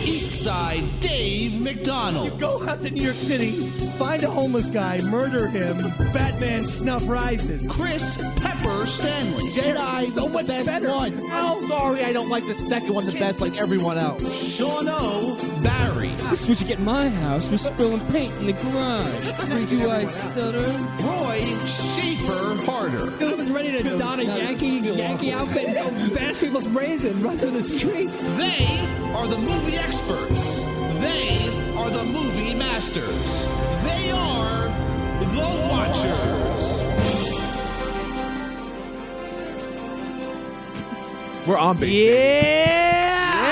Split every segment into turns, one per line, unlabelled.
East Side Dave McDonald.
Go out to New York City, find a homeless guy, murder him, Batman snuff rises.
Chris Pepper Stanley.
Jedi,
So much
best
better.
one.
Ow.
Sorry, I don't like the second one the best like everyone else.
Sean O. Barry.
This is what you get in my house. We're spilling paint in the garage. Do I stutter?
Roy Schaefer Harder.
I was ready to don a Yankee outfit and go bash people's brains and run through the streets.
They are the movie experts. They are the movie masters. They are the Watchers.
We're on base.
Yeah!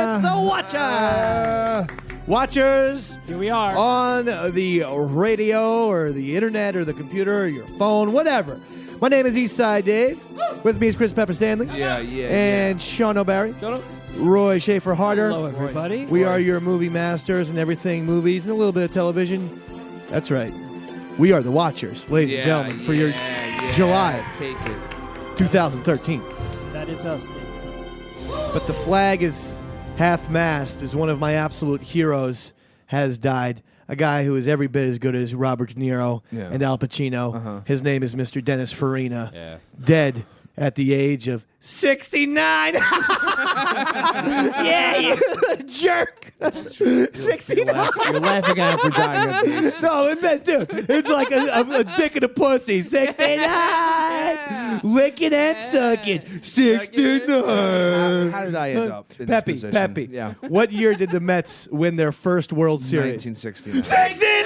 It's the Watcher! Watchers
Here we are.
on the radio or the internet or the computer or your phone, whatever. My name is Eastside Dave. With me is Chris Pepper Stanley. And Sean O'Barry. Roy Schaefer Harder.
Hello, everybody.
We are your movie masters and everything movies and a little bit of television. That's right. We are the Watchers, ladies and gentlemen, for your July
Take it.
2013.
That is us, Dave.
But the flag is half-mast as one of my absolute heroes has died. A guy who is every bit as good as Robert De Niro and Al Pacino. His name is Mr. Dennis Farina. Dead at the age of 69. Yeah, you jerk. 69.
You're laughing at him for dying at the age.
No, dude, it's like a dick and a pussy. 69. Licking and sucking. 69.
How did I end up in this position?
Peppy.
Yeah.
What year did the Mets win their first World Series?
1969.
69!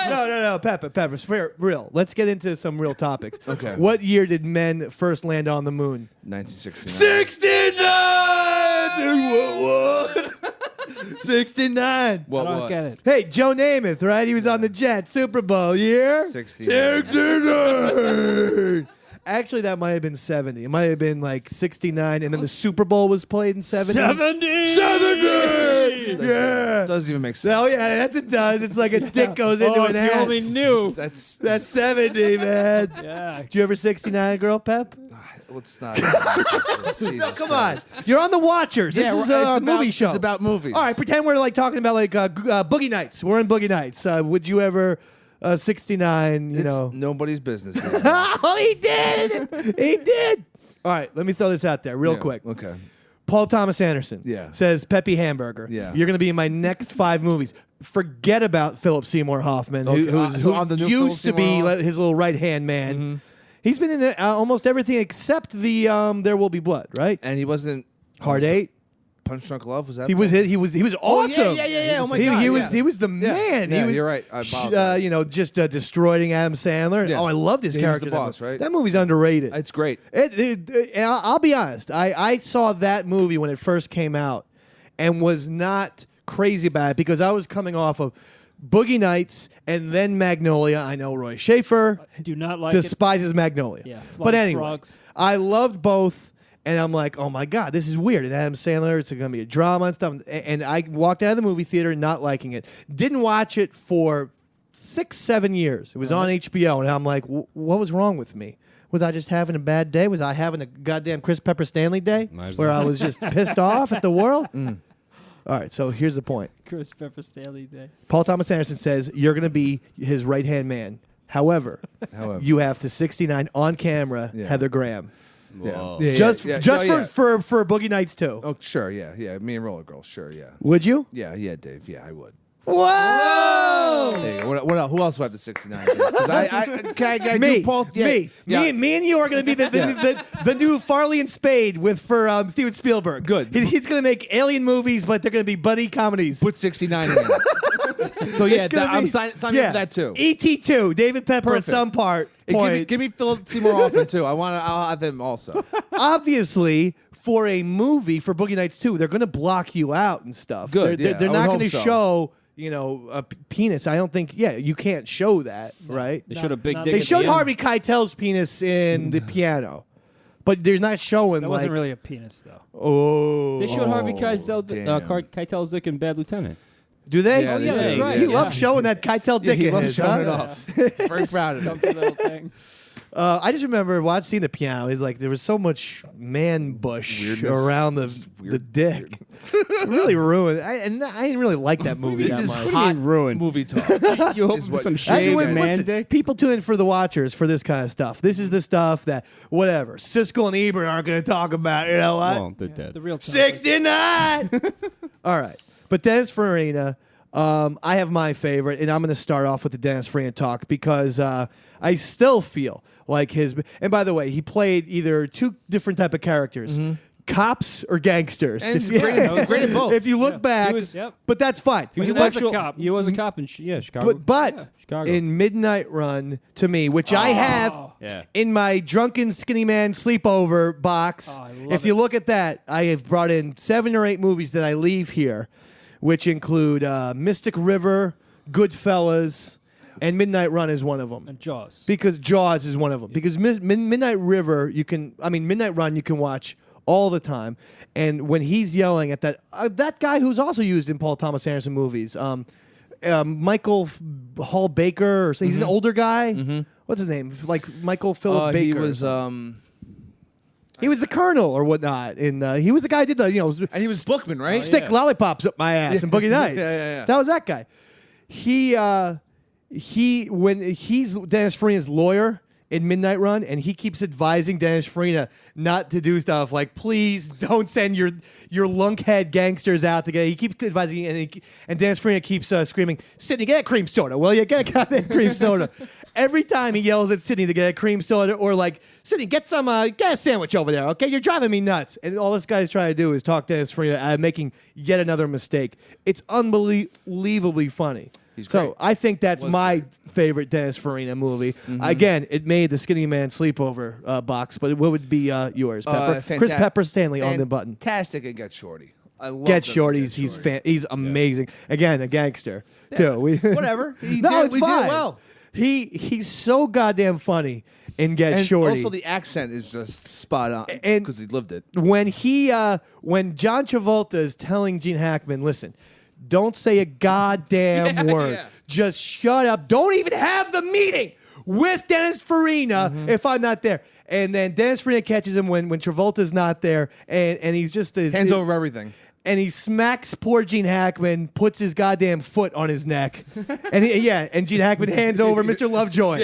No, Pepper, for real. Let's get into some real topics.
Okay.
What year did men first land on the moon?
1969.
69! 69.
What?
I don't get it.
Hey, Joe Namath, right? He was on the Jets. Super Bowl year?
69.
69! Actually, that might have been 70. It might have been like 69, and then the Super Bowl was played in 70. 70! Yeah.
Doesn't even make sense.
Oh, yeah, it does. It's like a dick goes into an
if you
ass.
only knew.
That's
70, man.
Yeah.
Did you ever 69 girl, Pep?
let's not.
No, come on. You're on the Watchers. This is a movie show.
It's about movies.
All right, pretend we're like talking about like Boogie Nights. We're in Boogie Nights. Would you ever 69, you know?
Nobody's business.
Oh, he did. He did. All right, let me throw this out there real quick.
Okay.
Paul Thomas Anderson says, Peppy Hamburger, you're going to be in my next 5 movies. Forget about Philip Seymour Hoffman, who
on the new
used to be
Seymour
his little right-hand man. Mm-hmm. He's been in almost everything except the There Will Be Blood, right?
And he wasn't
Hard Eight.
Punch Drunk Love, was that?
He was awesome.
Yeah. Oh my God.
He was the man.
Yeah,
he was,
you're right.
Just destroying Adam Sandler.
Yeah.
Oh, I loved his character.
He was the boss, right?
That movie's underrated.
It's great.
And I'll be honest. I saw that movie when it first came out and was not crazy about it because I was coming off of Boogie Nights and then Magnolia. I know Roy Schaefer
Do not like
despises Magnolia.
Yeah,
but anyway,
frogs.
I loved both. And I'm like, oh, my God, this is weird. And Adam Sandler, it's going to be a drama and stuff. And I walked out of the movie theater not liking it. Didn't watch it for 6-7 years. It was on HBO. And I'm like, what was wrong with me? Was I just having a bad day? Was I having a goddamn Chris Pepper Stanley day where I was just pissed off at the world? All right, so here's the point.
Chris Pepper Stanley Day.
Paul Thomas Anderson says you're going to be his right-hand man. However, you have to 69 on camera Heather Graham. Just for Boogie Nights too.
Oh, sure, yeah. Me and Roller Girl, sure, yeah.
Would you?
Yeah, Dave. Yeah, I would.
Whoa!
There you go. What else? Who else would have the 69? I
me,
do Paul? Yeah.
Me and you are going to be the new Farley and Spade for Steven Spielberg.
Good.
He's going to make alien movies, but they're going to be buddy comedies.
Put 69 in it. So yeah, I'm signing up for that too.
E.T. 2, David Pepper
Perfect.
at some point.
Give me Philip Seymour Hoffman too. I'll have him also.
Obviously, for a movie for Boogie Nights 2, they're going to block you out and stuff.
Good.
They're not going to
so.
show. A penis. I don't think. Yeah, you can't show that, right?
They showed a big dick.
They
at
showed
the end.
Harvey Keitel's penis in the piano, but they're not showing
That wasn't really a penis, though.
Oh,
They showed Harvey Keitel's
damn.
dick in Bad Lieutenant.
do they?
Yeah,
Oh,
they
yeah,
do.
that's right.
Yeah,
He loves showing that Keitel dick.
he
in
loves
his,
showing
huh?
it off. Very proud of him.
Dumpy little thing.
I just remember seeing the piano. It's like there was so much man bush around the dick. It really ruined. I didn't really like that movie that much.
hot
ruined.
movie talk.
You hope
Is
for
what-
some
Listen,
shaved man dick?
people tune in for the Watchers for this kind of stuff. This is the stuff that whatever Siskel and Ebert aren't going to talk about. You know what?
Well, they're dead.
The real topic.
69. All right, but Dennis Farina. I have my favorite, and I'm going to start off with the Dennis Farina talk because I still feel like his. And by the way, he played either two different type of characters. Cops or gangsters.
And
If
he's great at-
you-
he's great at both.
If you look back,
He was-
Yep.
but that's fine.
He was
an
an
actual
actual
cop.
He was a cop in Chicago.
But
Chicago.
in Midnight Run, to me, which I have
Yeah.
in my drunken skinny man sleepover box,
Oh, I love
if you
it.
look at that, I have brought in 7 or 8 movies that I leave here, which include Mystic River, Goodfellas, and Midnight Run is one of them.
And Jaws.
Because Jaws is one of them. Because Midnight River, Midnight Run, you can watch all the time. And when he's yelling at that guy who's also used in Paul Thomas Anderson movies, Michael Hall Baker, or he's an older guy. What's his name? Like Michael Philip Baker.
He was
He was the colonel or whatnot. He was the guy who did
and he was Bookman, right?
stick lollipops up my ass and Boogie Nights.
Yeah.
That was that guy. When he's Dennis Farina's lawyer in Midnight Run, and he keeps advising Dennis Farina not to do stuff like, please don't send your lunkhead gangsters out to get. He keeps advising, and Dennis Farina keeps screaming, Sidney, get a cream soda, will you? Get a goddamn cream soda. Every time he yells at Sidney to get a cream soda, or like, Sidney, get a sandwich over there, okay? You're driving me nuts. And all this guy's trying to do is talk Dennis Farina out of making yet another mistake. It's unbelievably funny.
He's
so
great.
I think that's my favorite Dennis Farina movie. Again, it made the Skinny Man sleepover box, but what would be yours, Pepper? Chris Pepper Stanley on the button.
Fantastic at Get Shorty. I love
Get
them in
Shorty's.
Get
He's amazing. Again, a gangster too.
Whatever. We
It's
did it
fine.
well.
He's so goddamn funny in Get
And
Shorty.
also the accent is just spot on
And-
because he lived it.
when John Travolta is telling Gene Hackman, listen, don't say a goddamn word.
yeah.
Just shut up. Don't even have the meeting with Dennis Farina if I'm not there. And then Dennis Farina catches him when Travolta's not there, and he's just
Hands over everything.
and he smacks poor Gene Hackman, puts his goddamn foot on his neck, and Gene Hackman hands over Mr. Lovejoy.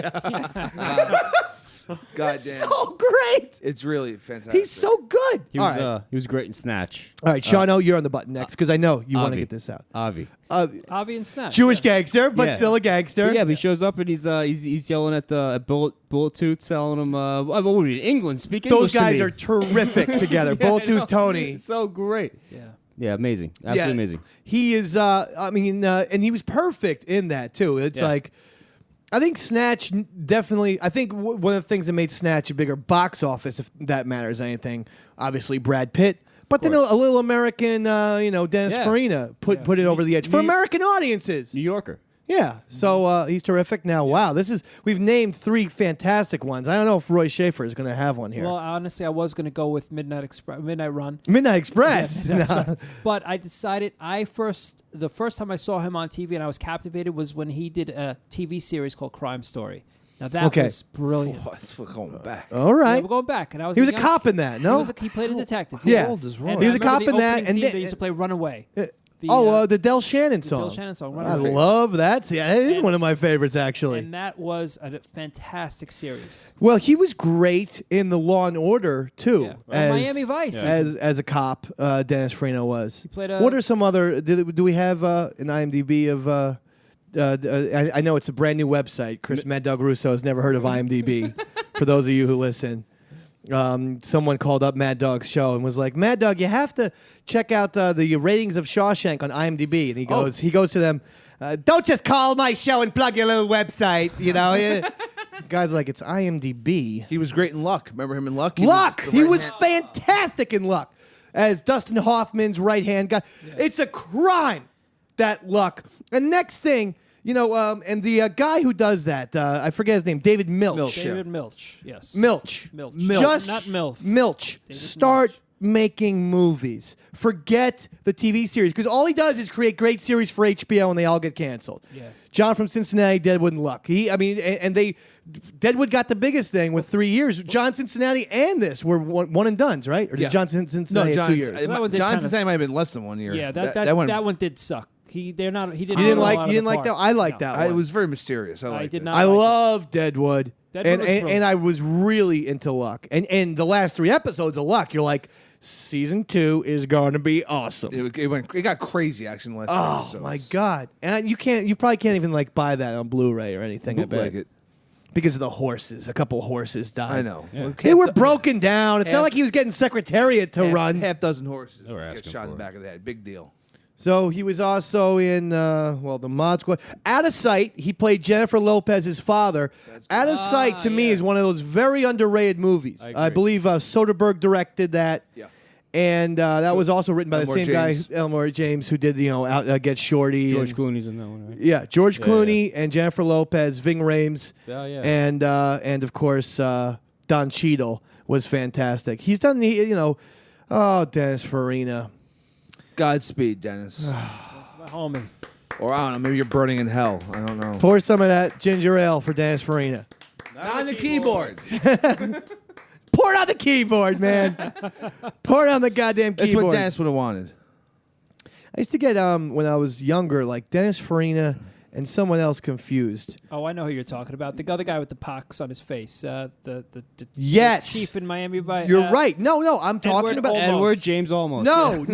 Goddamn.
So great.
It's really fantastic.
He's so good.
He
All
was
right.
he was great in Snatch.
All right, Shawno, you're on the button next because I know you want to
Avi.
get this out.
Avi.
Avi and Snatch.
Jewish gangster, but
Yeah.
still a gangster.
Yeah, but he shows up and he's yelling at Bullet Tooth, telling him, what were we, England, speak English
Those guys
to me.
are terrific together.
Yeah, I know.
Bulletooth Tony.
It's so great.
Yeah.
Yeah, amazing. Absolutely amazing.
He is, and he was perfect in that, too. It's
Yeah.
like, I think Snatch definitely, I think one of the things that made Snatch a bigger box office, if that matters anything, obviously Brad Pitt. But then a little American, Dennis
Yeah.
Farina put it over the edge for American audiences.
New Yorker.
Yeah, so he's terrific. Now, wow, we've named 3 fantastic ones. I don't know if Roy Schaefer is going to have one here.
Well, honestly, I was going to go with Midnight Run.
Midnight Express.
Yeah, Midnight Express. But I decided the first time I saw him on TV and I was captivated was when he did a TV series called Crime Story. Now that was brilliant.
Oh, that's for going back.
All right.
Yeah, we're going back, and I was.
He was a
young
cop in that, no?
He played a detective.
Yeah.
How old is Roy?
And
He was
I
a cop
remember
in
the
that,
opening
and
theme
then-
they used to play Runaway.
The Del Shannon song.
Del Shannon song.
I
Runaway.
love that. See, that is
And-
one of my favorites, actually.
And that was a fantastic series.
Well, he was great in the Law and Order too,
Yeah.
as
Miami Vice.
as a cop. Dennis Farina was. He
played
what are some other? Do we have an IMDb of? I know it's a brand new website. Chris Mad Dog Russo has never heard of IMDb. For those of you who listen. Someone called up Mad Dog's show and was like, "Mad Dog, you have to check out the ratings of Shawshank on IMDb." And he goes to them, "Don't just call my show and plug your little website." You know, guys like it's IMDb.
He was great in Luck. Remember him in Luck?
He was fantastic in Luck as Dustin Hoffman's right hand guy. It's a crime that Luck. And next thing. And the guy who does that, I forget his name, David Milch.
David Milch. Yes.
Milch.
Just not MILF.
Milch.
David
Start
Milch.
making movies. Forget the TV series because all he does is create great series for HBO and they all get canceled.
Yeah.
John from Cincinnati, Deadwood, and Luck. Deadwood got the biggest thing with 3 years. John Cincinnati and this were one and dones, right? Or did John Cincinnati have 2 years?
John Cincinnati might have been less than 1 year.
Yeah, that one did suck. He didn't.
You didn't like that. I liked that one.
It was very mysterious. I liked
did
it.
not.
I love Deadwood.
Deadwood was
And I was really into Luck. And the last 3 episodes of Luck, you're like, season 2 is going to be awesome.
It got crazy actually in the last 3 episodes.
Oh my god! And you probably can't even like buy that on Blu-ray or anything.
Bootleg
I bet.
it.
Because of the horses. A couple of horses died.
I know.
Yeah.
They were broken down. It's not like he was getting Secretariat to run.
Half dozen horses
were
get
asking
shot in
for
the
it.
back of the head. Big deal.
So he was also in, the Mod Squad. Out of Sight, he played Jennifer Lopez's father. Out of Sight, to me, is one of those very underrated movies.
I
I
agree.
believe Soderbergh directed that.
Yeah.
And that was also written by the
Elmore
same
James.
guy, Elmore James, who did, Get Shorty.
George
and-
Clooney's in that one, right?
Yeah, George
Yeah,
Clooney and Jennifer Lopez, Ving Rhames,
Yeah, yeah.
and of course Don Cheadle was fantastic. He's done Dennis Farina.
Godspeed, Dennis.
My homie.
Or I don't know. Maybe you're burning in hell. I don't know.
Pour some of that ginger ale for Dennis Farina.
Not on the keyboard.
Pour it on the keyboard, man. Pour it on the goddamn
That's
keyboard.
what Dennis would have wanted.
I used to get when I was younger, like Dennis Farina and someone else confused.
Oh, I know who you're talking about. The other guy with the pox on his face. The
Yes.
chief in Miami.
You're right. No, I'm talking about.
Almost.
Edward James Almost.
No.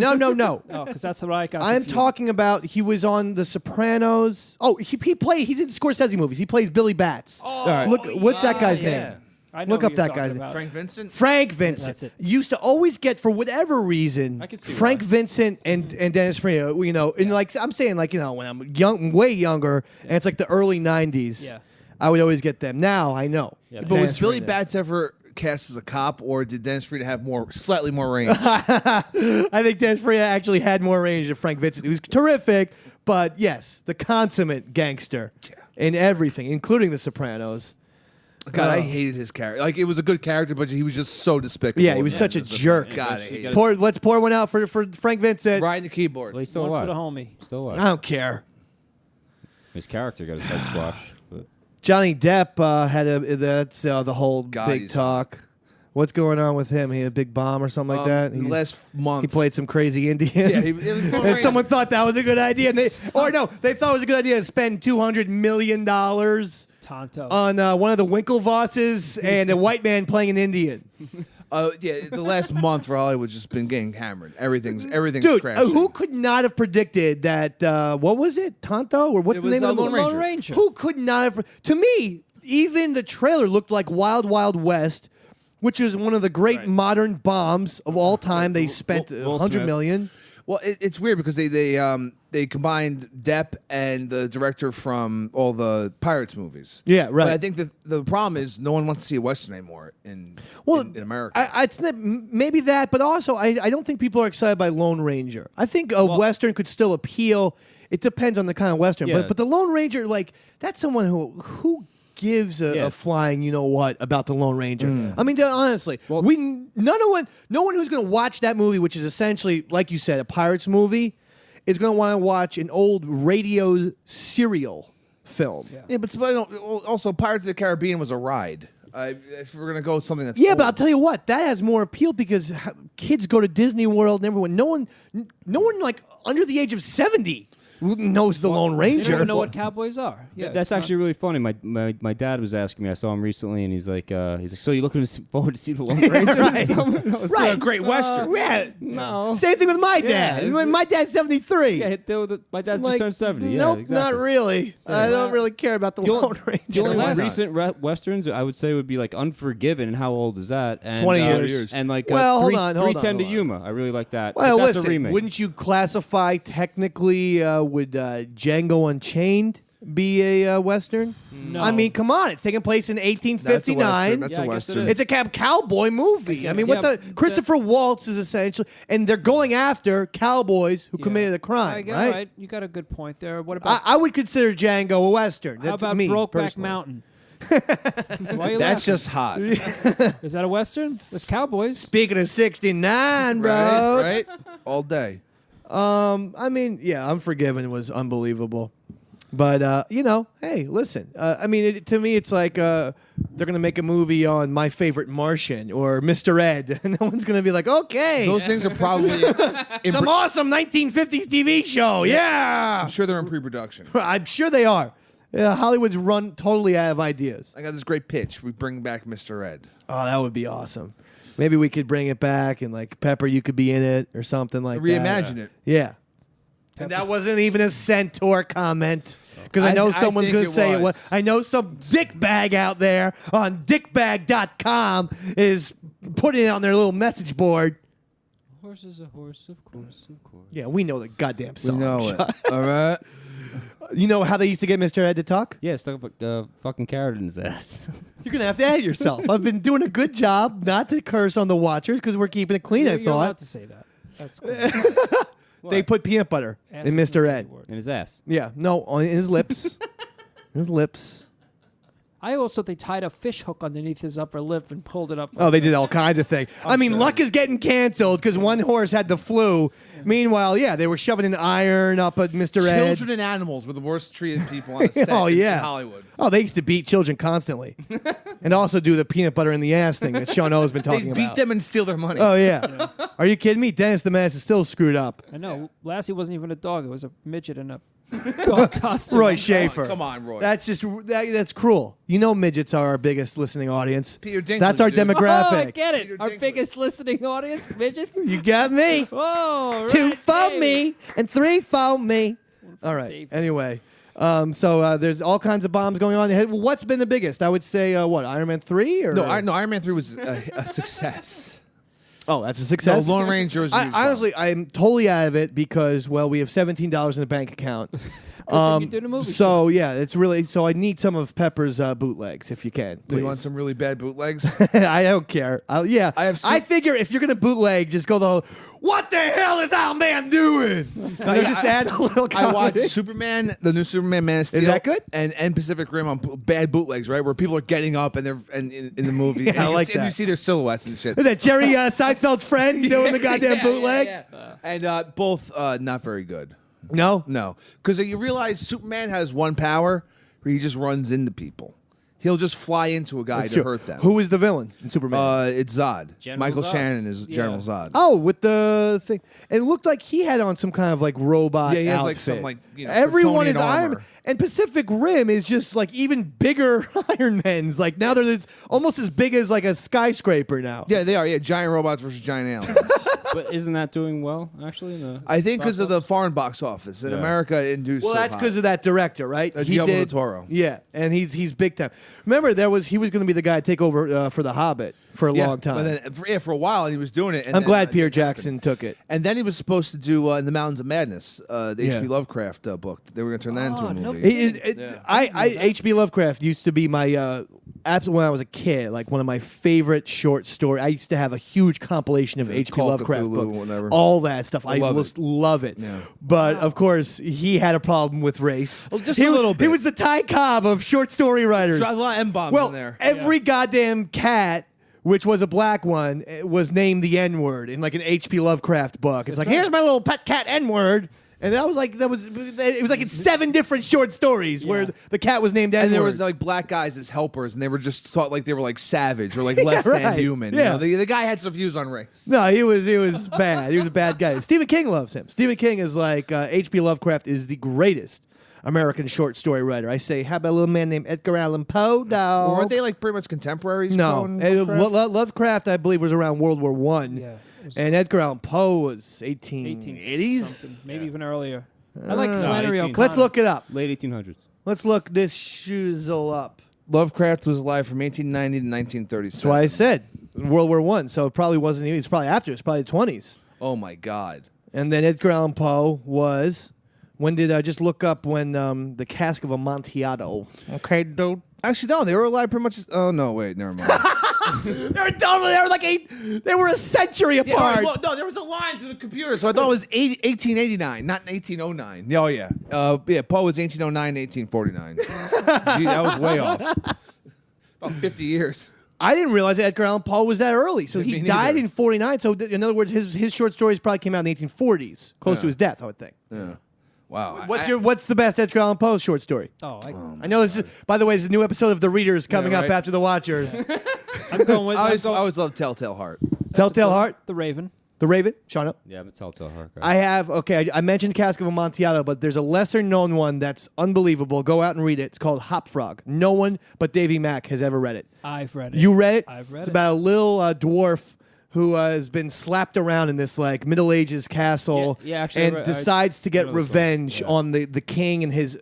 Oh, because that's what I got.
I'm
confused.
talking about. He was on The Sopranos. Oh, he's in Scorsese movies. He plays Billy Bats.
All right.
Look, what's that guy's
yeah.
name?
I know
Look
who
up
you're
that
talking
guy's name.
about.
Frank Vincent?
Frank Vincent.
That's it.
Used to always get, for whatever reason,
I can see
Frank
why.
Vincent and Dennis Farina. And like I'm saying, like when I'm way younger, and it's like the early '90s.
Yeah.
I would always get them. Now I know.
Yeah,
But
Dennis
was Billy
Farina.
Bats ever cast as a cop, or did Dennis Farina have slightly more range?
I think Dennis Farina actually had more range than Frank Vincent. He was terrific, but yes, the consummate gangster in everything, including The Sopranos.
God, I hated his character. Like, it was a good character, but he was just so despicable.
Yeah, he was such a jerk.
God, I
You
hate
gotta-
it.
Let's pour one out for Frank Vincent.
Riding the keyboard.
Well, he's still
One for
alive.
the homie.
Still
I
alive.
don't care.
His character got his head squashed. But
Johnny Depp had that's the whole
God,
big
he's
talk. What's going on with him? He had a big bomb or something like that.
Last month.
He played some crazy Indian.
Yeah, it was
and someone thought that was a good idea, and they thought it was a good idea to spend $200 million
Tonto.
on one of the Winklevosses and a white man playing an Indian.
The last month for Hollywood's just been getting hammered. Everything's
Dude,
crashing.
who could not have predicted that? What was it, Tonto, or what's
It
the
was,
name of the
Lone
movie?
Ranger.
Lone Ranger.
Who could not have? To me, even the trailer looked like Wild Wild West, which is one of the great modern bombs of all time. They spent
Will
$100
Smith.
million.
Well, it's weird because they combined Depp and the director from all the Pirates movies.
Yeah, right.
But I think the problem is no one wants to see a Western anymore in America.
It's not, maybe that, but also I don't think people are excited by Lone Ranger. I think a Western could still appeal. It depends on the kind of Western,
Yeah.
but the Lone Ranger, like that's someone who gives a flying you know what about the Lone Ranger. I mean, honestly,
Well-
no one who's going to watch that movie, which is essentially like you said, a Pirates movie, is going to want to watch an old radio serial film.
yeah, but also Pirates of the Caribbean was a ride. If we're gonna go with something that's
Yeah,
old.
but I'll tell you what, that has more appeal because kids go to Disney World and everyone. No one like under the age of 70 knows the Lone
They
Ranger.
don't know what cowboys are. Yeah,
That's
it's not-
actually really funny. My dad was asking me. I saw him recently, and he's like, so you looking forward to see the Lone Ranger?
Right.
I was
Right.
like,
a great Western.
Yeah.
No.
Same thing with my dad.
it's-
My dad's 73.
Yeah, my dad
Like,
just turned 70. Yeah,
nope,
exactly.
not really. I don't really care about the
The only-
Lone Ranger.
The only
Why not?
recent westerns I would say would be like Unforgiven. And how old is that? And,
20 years.
And like
Well, hold on, hold on,
310 to
hold on.
Yuma. I really like that.
Well,
But that's a
listen,
remake.
wouldn't you classify technically would Django Unchained be a Western?
No.
I mean, come on. It's taking place in
That's a
1859.
Western. That's
Yeah,
a
I guess it
Western.
is.
It's a cowboy movie. I mean, what
Yeah,
the Christopher Waltz is essentially, and they're going after cowboys who committed a
I
crime,
get-
right?
right. You got a good point there. What about
I would consider Django a Western.
how
That's
about
me,
Brokeback
personally.
Mountain? Why are you
That's
laughing?
just hot.
Is that a Western? It's cowboys.
Speaking of 69, bro.
right? All day.
I mean, yeah, Unforgiven was unbelievable. But hey, listen. I mean, to me, it's like they're gonna make a movie on My Favorite Martian or Mr. Ed, and no one's gonna be like, okay,
Those things are probably.
some awesome 1950s TV show. Yeah,
I'm sure they're in pre-production.
I'm sure they are. Hollywood's run totally out of ideas.
I got this great pitch. We bring back Mr. Ed.
Oh, that would be awesome. Maybe we could bring it back, and like Pepper, you could be in it or something like that.
Reimagine it.
Yeah. And that wasn't even a Centaur comment. Because I know someone's going to say it was. I know some dickbag out there on dickbag.com is putting it on their little message board.
A horse is a horse, of course, of course.
Yeah, we know the goddamn
We
song.
know it. All right.
You know how they used to get Mr. Ed to talk?
Yeah, stuck a fucking carrot in his ass.
You're going to have to edit yourself. I've been doing a good job not to curse on the Watchers because we're keeping it clean, I
You're allowed
thought.
to say that. That's cool.
They put peanut butter
Ass
in
is
Mr.
not a
Ed.
good word.
In his ass.
Yeah, no, in his lips. His lips.
I also they tied a fish hook underneath his upper lip and pulled it up.
Oh, they did all kinds of things. I mean,
sure.
Luck is getting canceled because one horse had the flu. Meanwhile, yeah, they were shoving an iron up at Mr. Ed.
Children and animals were the worst treated people on the set
Oh, yeah.
in Hollywood.
Oh, they used to beat children constantly. And also do the peanut butter in the ass thing that Sean O's been
They
talking
beat
about.
them and steal their money.
Oh, yeah. Are you kidding me? Dennis the Menace is still screwed up.
I know. Lassie wasn't even a dog. It was a midget in a dog costume.
Roy Schaefer.
Come on, Roy.
That's cruel. You know midgets are our biggest listening audience.
Peter Dinklage,
That's our
dude.
demographic.
Oh, I get it.
Peter
Our
Dinklage.
biggest listening audience, midgets.
You got me.
Oh, right.
2 phone
Hey.
me and 3 phone me. All right.
Dave.
Anyway, so there's all kinds of bombs going on. What's been the biggest? I would say Iron Man 3 or
No, Iron Man 3 was a success.
Oh, that's a success.
No, Lone Ranger was a huge bomb.
honestly, I'm totally out of it because we have $17 in the bank account.
thing you did a movie
So yeah, it's really so I need some of Pepper's bootlegs if you can.
Do
Please.
you want some really bad bootlegs?
I don't care. Yeah,
I
figure if you're gonna bootleg, just go the whole, what the hell is our man doing? Just add a little.
I watched
comedy.
Superman, the new Superman, Man of Steel.
that good?
And Pacific Rim on bad bootlegs, right? Where people are getting up and they're in the movie.
Yeah,
and
I
you
like
see, and
that.
you see their silhouettes and shit.
Is that Jerry Seinfeld's friend doing the goddamn bootleg?
And both not very good.
No.
No, because you realize Superman has one power where he just runs into people. He'll just fly into a guy
That's
to
true.
hurt them.
Who is the villain in Superman?
It's Zod.
General
Michael
Zod.
Shannon is
Yeah.
General Zod.
Oh, with the thing. It looked like he had on some kind of like robot
Yeah, he has,
outfit.
like, some, like,
Everyone
Kryptonian
is Iron
armor.
Man. And Pacific Rim is just like even bigger Iron Men's. Like now there's almost as big as like a skyscraper now.
Yeah, they are. Yeah, giant robots versus giant aliens.
But isn't that doing well, actually? In the
I think because
box
of the
office?
foreign box office in
Yeah.
America, it didn't do
Well,
so
that's
hot.
because of that director, right?
Guillermo del Toro.
Yeah, and he's big time. Remember, he was going to be the guy to take over for The Hobbit for a long time.
But then, for a while, and he was doing it. And
I'm
then,
glad
it
Peter
didn't happen.
Jackson took it.
And then he was supposed to do In the Mountains of Madness, the
Yeah.
H.P. Lovecraft book. They were going to turn that into a
no
movie.
H.P. Lovecraft used to be my absolute when I was a kid, like one of my favorite short stories. I used to have a huge compilation of H.P.
Call of
Lovecraft
Cthulhu,
books,
whatever.
all that stuff. I
love
just
it.
love it.
Yeah.
But of course, he had a problem with race.
Well, just
He
a
was-
little
He
bit.
was the Ty Cobb of short story writers.
There's a lot of M-bombs
Well,
in there.
every goddamn cat, which was a black one, was named the N-word in like an H.P. Lovecraft book. It's like, here's my little pet cat N-word. And it was like in 7 different short stories where the cat was named N-word.
And there was like black guys as helpers, and they were just thought like they were like savage or like less
right.
than human.
Yeah.
You know, the guy had some views on race.
No, he was bad. He was a bad guy. Stephen King loves him. Stephen King is like H.P. Lovecraft is the greatest American short story writer. I say, how about a little man named Edgar Allan Poe? No.
Or weren't they like pretty much contemporaries? Poe
No.
and
Lovecraft?
Lovecraft?
Lovecraft, I believe, was around World War One.
Yeah. It was
And Edgar Allan Poe was
18
1880s.
something, maybe even earlier. I like Flannery
18.
O'Connor.
Let's look it up.
late 1800s.
Let's look this shizzle up.
Lovecraft was alive from 1890 to 1937.
That's why I said World War One. So it probably wasn't even. It's probably after. It's probably the 20s.
Oh my God.
And then Edgar Allan Poe was. When did I just look up when the cask of Amontillado? Okay, dude.
Actually, no, they were alive pretty much. Oh no, wait, never mind.
They were like They were a century apart.
No, there was a line through the computer, so I thought it was 1889, not 1809. Oh yeah, yeah. Poe was 1809 to 1849. Gee, that was way off. About 50 years.
I didn't realize that Edgar Allan Poe was that early. So
Me
he
neither.
died in 49. So in other words, his short stories probably came out in the 1840s, close to his death, I would think.
Yeah. Wow.
What's the best Edgar Allan Poe short story? I know this is, by the way, this is a new episode of The Readers coming up
right.
after The Watchers.
I'm going with.
I always love Telltale Heart.
Telltale Heart,
The Raven.
The Raven, Sean up.
Yeah, I'm a Telltale Heart guy.
I have, I mentioned Cask of Amontillado, but there's a lesser known one that's unbelievable. Go out and read it. It's called Hop Frog. No one but Davy Mack has ever read it.
I've read it.
You read it?
I've read
It's
it.
about a little dwarf who has been slapped around in this like Middle Ages castle
Yeah, actually,
and
I
decides to get
know this one.
revenge
Yeah.
on the king and his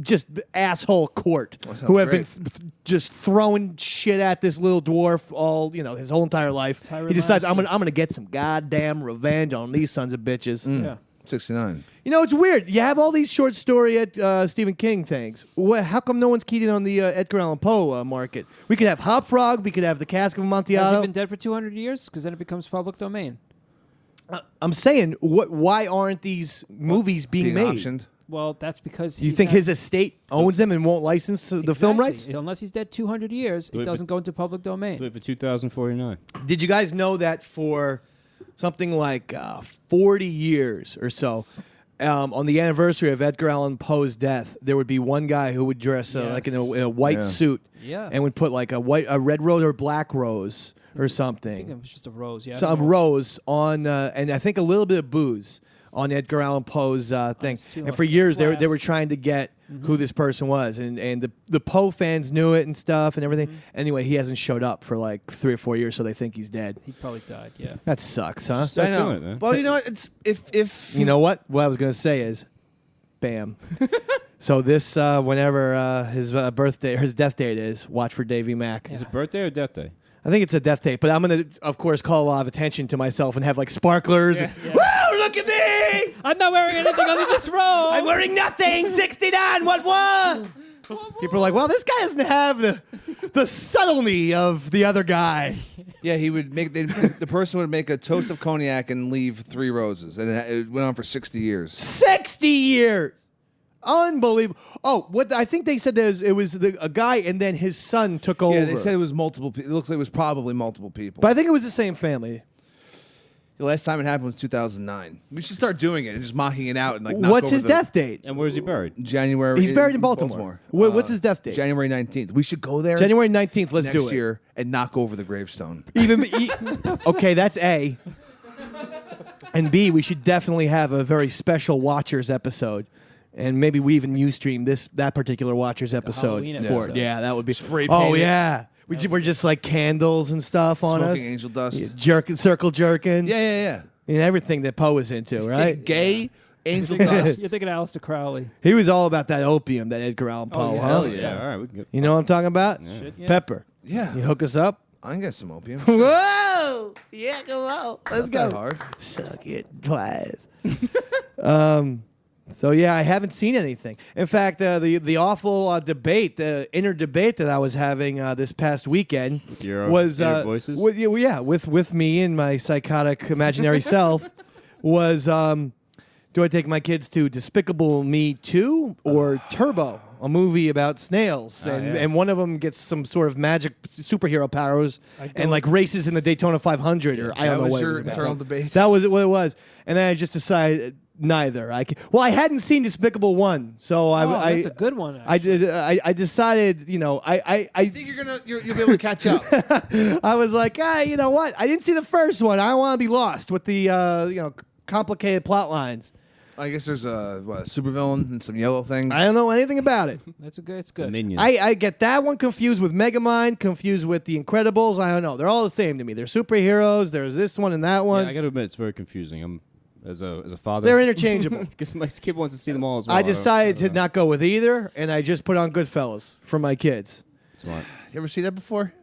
just asshole court
sounds
who have
great.
been just throwing shit at this little dwarf all his whole entire life.
Tyrone
He decides I'm
Lannister.
gonna get some goddamn revenge on these sons of bitches.
Yeah.
69.
It's weird. You have all these short story Stephen King things. How come no one's keyed in on the Edgar Allan Poe market? We could have Hop Frog. We could have the Cask of
Has
Amontillado.
he been dead for 200 years? Because then it becomes public domain.
I'm saying, why aren't these movies being made?
Optioned.
Well, that's because
You think his estate owns them and won't license the film rights?
Unless he's dead 200 years,
Wait,
it doesn't go into public domain.
Wait for 2049.
Did you guys know that for something like 40 years or so, on the anniversary of Edgar Allan Poe's death, there would be one guy who would dress like in a white
Yeah.
suit
Yeah.
and would put like a red rose or black rose or
I think
something.
it was just a rose. Yeah. I
Some
don't know.
rose on, and I think a little bit of booze on Edgar Allan Poe's thing.
it's too
And
much.
for years, they were
Flask.
trying to get who this person was, and the Poe fans knew it and stuff and everything. Anyway, he hasn't showed up for like 3 or 4 years, so they think he's dead.
He probably died. Yeah.
That sucks, huh?
Start
I know.
doing it, man.
Well, you know what? It's if
You know what? What I was gonna say is, bam. So this, whenever his birthday or his death date is, watch for Davy Mack.
Is it birthday or death day?
I think it's a death date, but I'm gonna, of course, call a lot of attention to myself and have like sparklers. And, Woo! Look at me!
I'm not wearing anything under this robe.
I'm wearing nothing. 69. What? People are like, well, this guy doesn't have the subtlety of the other guy.
Yeah, he would make the person would make a toast of cognac and leave 3 roses, and it went on for 60 years.
60 years. Unbelievable. Oh, what I think they said it was a guy and then his son took over.
Yeah, they said it was multiple. It looks like it was probably multiple people.
But I think it was the same family.
The last time it happened was 2009. We should start doing it and just mocking it out and like. knock
What's
over
his
the-
death date?
And where's he buried?
January.
He's buried in Baltimore. What's his death date?
January 19th. We should go there.
January 19th. Let's
next
do it.
year and knock over the gravestone.
Okay, that's A. And B, we should definitely have a very special Watchers episode. And maybe we even Ustream that particular Watchers episode
Halloween
for it.
episode.
Yeah, that would be
Spray
Oh
paint it.
yeah, we're just like candles and stuff on
Smoking
us.
angel dust.
Yeah, circle jerking.
Yeah.
And everything that Poe was into, right?
Gay angel dust.
You're thinking of Aleister Crowley.
He was all about that opium, that Edgar Allan Poe,
yeah.
huh?
Hell yeah.
Yeah, all right. We can get
You know what I'm talking about?
Shit, yeah.
Pepper.
Yeah.
You hook us up?
I can get some opium.
Whoa! Yeah, come on. Let's
Not
go.
that hard.
Suck it twice. So yeah, I haven't seen anything. In fact, the awful debate, the inner debate that I was having this past weekend
your
was
inner voices?
with me and my psychotic imaginary self was do I take my kids to Despicable Me 2 or Turbo, a movie about snails, and one of them gets some sort of magic superhero powers and like races in the Daytona 500 or I don't
That
know
was
what it
your
was about.
internal debate?
That was what it was, and then I just decided neither. I hadn't seen Despicable 1, so
That's a good one. Actually.
I decided,
I think you'll be able to catch up.
I was like, you know what? I didn't see the first one. I don't want to be lost with the complicated plot lines.
I guess there's a supervillain and some yellow things.
I don't know anything about it.
It's good.
the minions.
I get that one confused with Megamind, confused with the Incredibles. I don't know. They're all the same to me. They're superheroes. There's this one and that one.
I got to admit, it's very confusing. I'm as a father.
They're interchangeable.
Because my kid wants to see them all as well.
I decided to
don't know.
not go with either, and I just put on Goodfellas for my kids.
Smart.
You ever see that before?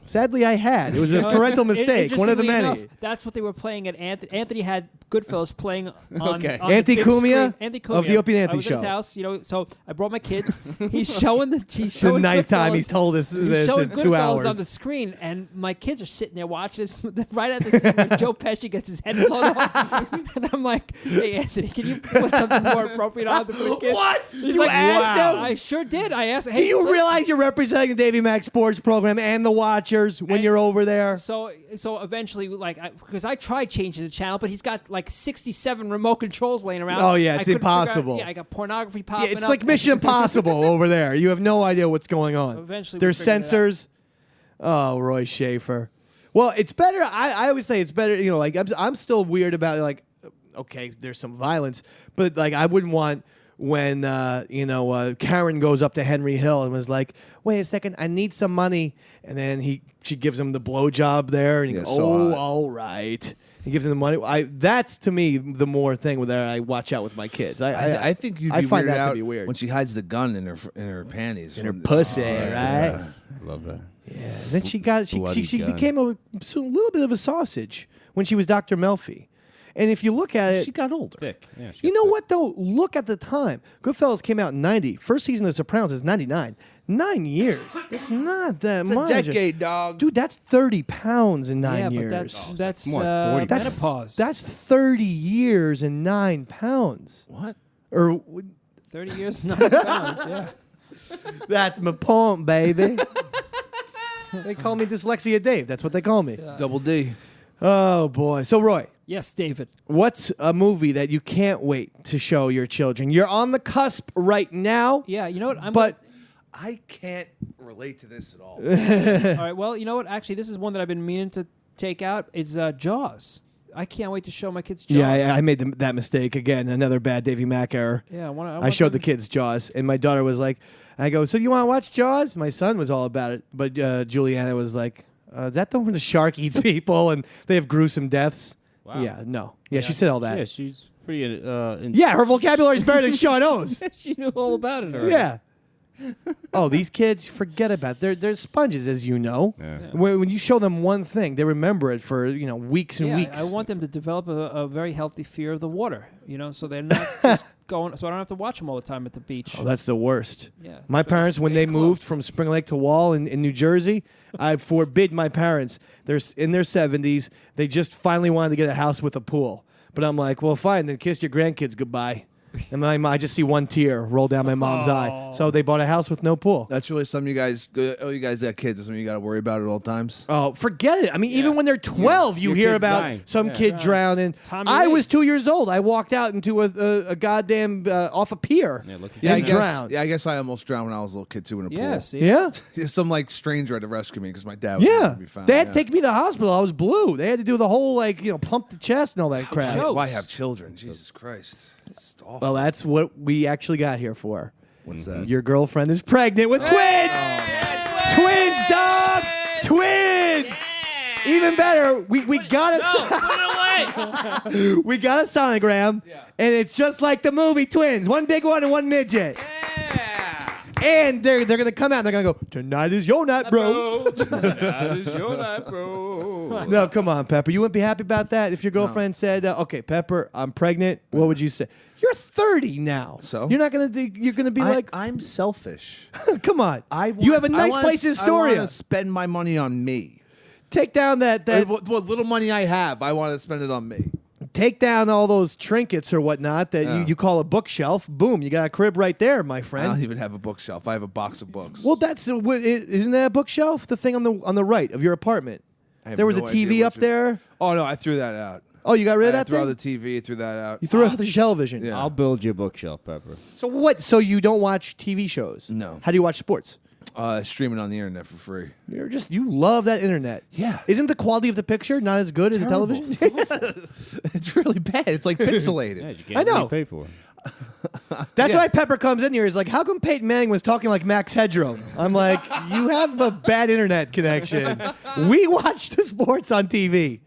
Sadly, I had. It was a parental mistake. One of the
Interestingly
many.
enough, that's what they were playing at Anthony. Anthony had Goodfellas playing on,
Okay.
on the
Anthony
big
Cumia
screen. Anthony
of the
Cumia.
Opie and Anthony
I was at his
Show.
house, so I brought my kids. He's showing
The ninth time he's told us
He's
this
showing
in
Goodfellas
2 hours.
on the screen, and my kids are sitting there watching this. Right at the scene where Joe Pesci gets his head blown off, and I'm like, "Hey, Anthony, can you put something more appropriate on for the kids?"
What?
He's
You
like,
asked
wow.
him?
I sure did. I asked.
Do
Hey,
you
listen.
realize you're representing the Davy Mack Sports program and the Watchers? Watchers when you're over there.
So eventually, because I tried changing the channel, but he's got like 67 remote controls laying around.
Oh, yeah,
I
it's
couldn't figure out-
impossible.
Yeah, I got pornography popping
Yeah, it's
up.
like Mission Impossible over there. You have no idea what's going on.
Eventually we
there's
figured it out.
sensors. Oh, Roy Schaefer. Well, it's better. I always say it's better. You know, like I'm still weird about like. Okay, there's some violence, but like I wouldn't want when Karen goes up to Henry Hill and was like, "Wait a second, I need some money," and then she gives him the blowjob there, and he goes, "Oh, all right." He gives him the money. That's to me the more thing where I watch out with my kids.
I think you'd be
I find
weirded
that
out
to be weird.
when she hides the gun in her panties,
In her pussy, right?
I love that.
Yeah. Then she
Bloody gun.
became a little bit of a sausage when she was Dr. Melfi. And if you look at it,
She got older.
Thick. Yeah,
you know what though? Look at the time. Goodfellas came out in 90. First season of The Sopranos is 99. 9 years. That's not that
It's
much.
a decade, dog.
Dude, that's 30 pounds in 9
Yeah,
years.
but that's
more like 40
That's
menopause.
That's 30 years and 9 pounds.
What?
Or
30 years, 9 pounds. Yeah.
that's my point, baby. They call me Dyslexia Dave. That's what they call me.
Double D.
Oh boy. So Roy,
Yes, David.
what's a movie that you can't wait to show your children? You're on the cusp right now.
Yeah, you know what?
But
I can't relate to this at all.
All right. Well, you know what? Actually, this is one that I've been meaning to take out. It's Jaws. I can't wait to show my kids Jaws.
yeah, I made that mistake again. Another bad Davy Mack error.
Yeah, I want to.
I showed the kids Jaws, and my daughter was like, I go, so you want to watch Jaws? My son was all about it, but Juliana was like, is that the one where the shark eats people and they have gruesome deaths?
Wow.
Yeah, no. Yeah, she said all that.
Yeah, she's pretty.
Yeah, her vocabulary is better than Sean O's.
She knew all about it already.
Yeah. Oh, these kids, forget about it. They're sponges, as you know.
Yeah.
When you show them one thing, they remember it for weeks and
Yeah,
weeks.
I want them to develop a very healthy fear of the water. So they're not just going. So I don't have to watch them all the time at the beach.
Oh, that's the worst.
Yeah,
My
but
parents, when
stay
they moved
close.
from Spring Lake to Wall in New Jersey, I forbid my parents. They're in their 70s. They just finally wanted to get a house with a pool. But I'm like, well, fine, then kiss your grandkids goodbye. And I just see one tear roll down my mom's eye. So they bought a house with no pool.
That's really something you guys got kids. That's something you got to worry about at all times.
Oh, forget it. I mean, even when they're 12, you
Your
hear
kid's
about
dying.
some
Yeah.
kid drowning.
Tommy
I
Lee.
was 2 years old. I walked out into a goddamn off a pier.
Yeah, look at
Yeah,
and drowned.
I guess I almost drowned when I was a little kid too in a
Yeah.
pool.
See.
Yeah.
Some like stranger had to rescue me because my dad was
Yeah.
nowhere to be found.
They had to
Yeah.
take me to the hospital. I was blue. They had to do the whole, pump the chest and all that crap.
Show.
Why have children? Jesus Christ. It's awful.
Well, that's what we actually got here for.
What's that?
Your girlfriend is pregnant with twins! Twins, dog! Twins! Even better, we got a we got a sonogram, and it's just like the movie Twins. One big one and one midget. And they're gonna come out and they're gonna go, tonight is your night, bro.
That is your night, bro.
No, come on, Pepper. You wouldn't be happy about that if your girlfriend said, "Okay, Pepper, I'm pregnant." What would you say? You're 30 now,
So?
you're not gonna you're gonna be like,
I'm selfish.
"Come on, you have a nice place in
I want
Astoria.
to spend my money on me.
Take down that
What little money I have, I want to spend it on me.
take down all those trinkets or whatnot that you call a bookshelf. Boom, you got a crib right there, my
I
friend."
don't even have a bookshelf. I have a box of books.
Well, isn't that a bookshelf? The thing on the right of your apartment.
I have
There was
no
a
idea
TV
what
up
you-
there.
Oh no, I threw that out.
Oh, you got rid of
I
that
threw
thing?
out the TV, threw that out.
You threw out the television.
Yeah.
I'll build your bookshelf, Pepper.
So what? So you don't watch TV shows?
No.
How do you watch sports?
Streaming on the internet for free.
You love that internet.
Yeah.
Isn't the quality of the picture not as good as the television?
It's really bad. It's like pixelated.
Yeah, you can't
I know.
really pay for it.
That's
Yeah.
why Pepper comes in here. He's like, "How come Peyton Manning was talking like Max Headroom?" I'm like, "You have a bad internet connection. We watch the sports on TV.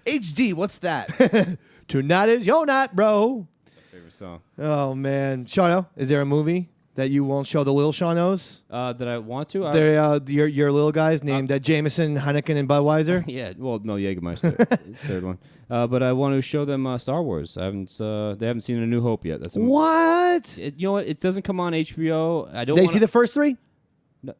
HD, what's that?
Tonight is your night, bro."
Favorite song.
Oh man, Shano, is there a movie that you won't show the little Shanos?
That I want to.
Your little guys named Jameson, Heineken, and Budweiser.
Yeah, well, no, Jägermeister, third one. But I want to show them Star Wars. They haven't seen A New Hope yet. That's
What?
You know what? It doesn't come on HBO. I don't.
They
wanna,
see the first three?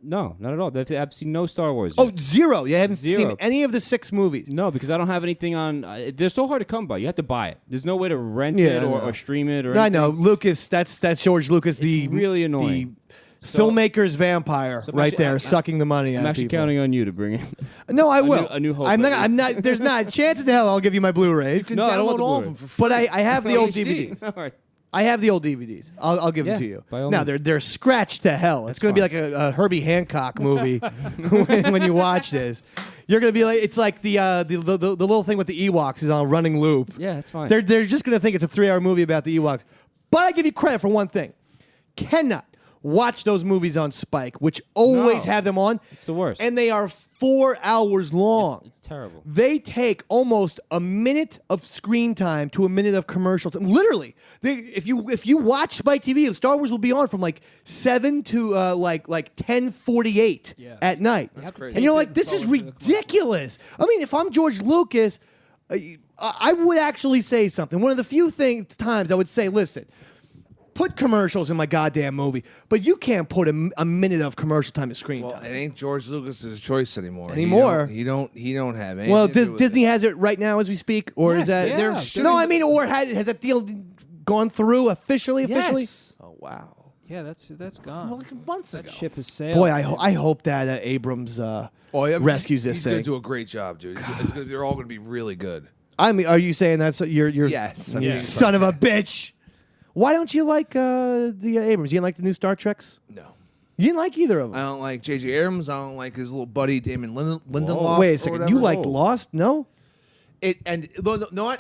No, not at all. I've seen no Star Wars.
Oh,
Yet.
zero. You haven't
Zero.
seen any of the 6 movies.
No, because I don't have anything on. They're so hard to come by. You have to buy it. There's no way to rent
Yeah,
it
I know.
or stream it or.
I
anything.
know, Lucas. That's George Lucas. The
really annoying.
Filmmaker's vampire,
So I'm
right
actually-
there, sucking the money
I'm
out of
actually
people.
counting on you to bring it.
No, I will.
a new hope,
I'm
at
not. I'm
least.
not. There's not a chance in hell I'll give you my Blu-rays.
You can
No, I don't want
download
the
all of
Blu-ray.
them for free.
But I have the old
HD.
DVDs.
All right.
I have the old DVDs. I'll give them
Yeah,
to you.
by all
Now
means.
they're scratched to hell. It's going to be like a Herbie Hancock movie when you watch this. You're going to be like, it's like the little thing with the Ewoks is on running loop.
Yeah, that's fine.
They're just going to think it's a 3-hour movie about the Ewoks. But I give you credit for one thing. Cannot watch those movies on Spike, which always
No.
have them on.
It's the worst.
And they are 4 hours long.
It's terrible.
They take almost a minute of screen time to a minute of commercial time. Literally, if you watch Spike TV, Star Wars will be on from like 7 to like 10:48 at night,
crazy.
and you're like, this is ridiculous. I mean, if I'm George Lucas, I would actually say something. One of the few times I would say, listen. Put commercials in my goddamn movie, but you can't put a minute of commercial time at screen
Well,
time.
it ain't George Lucas's choice anymore.
Anymore.
He don't have anything.
Well,
to do with
Disney
it.
has it right now as we speak, or is that
they're
Yeah.
shooting
no? I
the-
mean, or has that deal gone through officially?
Yes.
Oh wow!
Yeah, that's gone.
Well, like months
that
ago.
ship has sailed.
Boy, I hope that Abrams
Oh, yeah,
rescues this
he's
thing.
gonna do a great job, dude. They're all gonna be really good.
I mean, are you saying that's you're
Yes.
you son of a bitch? Why don't you like the Abrams? You didn't like the new Star Treks?
No.
You didn't like either of
I
them.
don't like J.J. Abrams. I don't like his little buddy Damon Lindelof.
Wait a
or
second.
whatever.
You liked Lost? No.
No, what?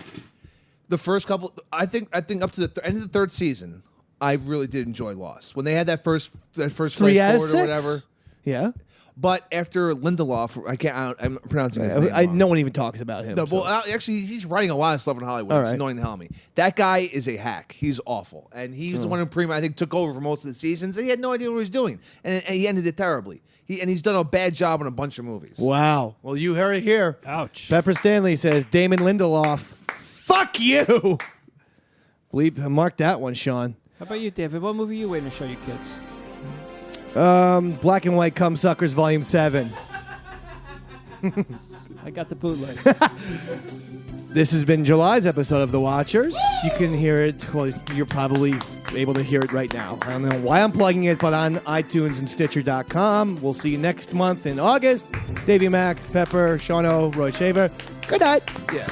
The first couple, I think up to the end of the third season, I really did enjoy Lost when they had that first
3
flash
out of
forward
6.
or whatever.
Yeah.
But after Lindelof, I'm pronouncing his name wrong.
No one even talks about him.
No,
so.
well, actually, he's writing a lot of stuff in Hollywood.
All
It's
right.
annoying the hell out of me. That guy is a hack. He's awful, and he was the one who pretty much, I think, took over for most of the seasons. And he had no idea what he was doing, and he ended it terribly. He's done a bad job on a bunch of movies.
Wow. Well, you heard it here.
Ouch.
Pepper Stanley says Damon Lindelof. Fuck you. Bleep. Mark that one, Sean.
How about you, David? What movie are you waiting to show your kids?
Black and White Cum Suckers Volume 7.
I got the bootleg.
This has been July's episode of The Watchers. You can hear it. Well, you're probably able to hear it right now. I don't know why I'm plugging it, but on iTunes and Stitcher.com. We'll see you next month in August. Davey Mack, Pepper, Sean O, Roy Shaver. Good night.
Yeah.